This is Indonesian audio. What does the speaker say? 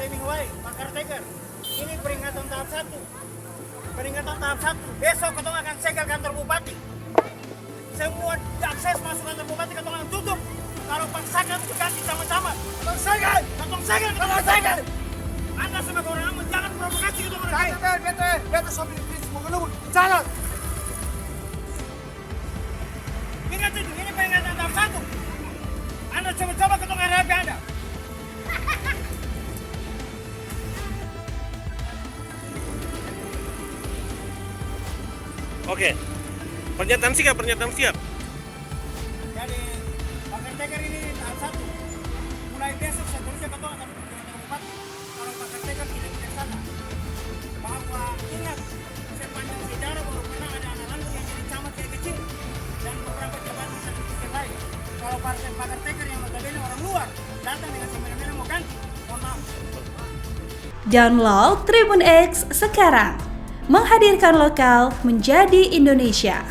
timing way, Pak Caretaker. Ini peringatan tahap 1. Peringatan tahap 1. Besok ketong akan segel kantor bupati. Semua akses masuk kantor bupati ketong akan tutup. Kalau paksakan untuk ganti sama-sama. Ketong segel! Ketong segel! Ketong segel! Anda sebagai orang amat jangan provokasi ketong orang lain. Bete sambil krisis mau menunggu. Jalan! Ingat itu, ini peringatan tahap 1. Anda coba-coba ketong hadapi Anda. Oke. Pernyataan siap. Jadi, Pak Caretaker ini tahap 1. Mulai besok seterusnya ketong akan pergi ke kantor bupati. Kalau Pak Caretaker tidak bijaksana. Bahwa ingat, sepanjang sejarah baru pernah ada anak-anak yang jadi camat kayak kecil. Dan beberapa jabatan yang lain. Kalau partai Pak Caretaker yang notabene orang luar datang dengan semena-mena mau ganti. Mohon maaf. Download Tribun X sekarang. Menghadirkan lokal menjadi Indonesia.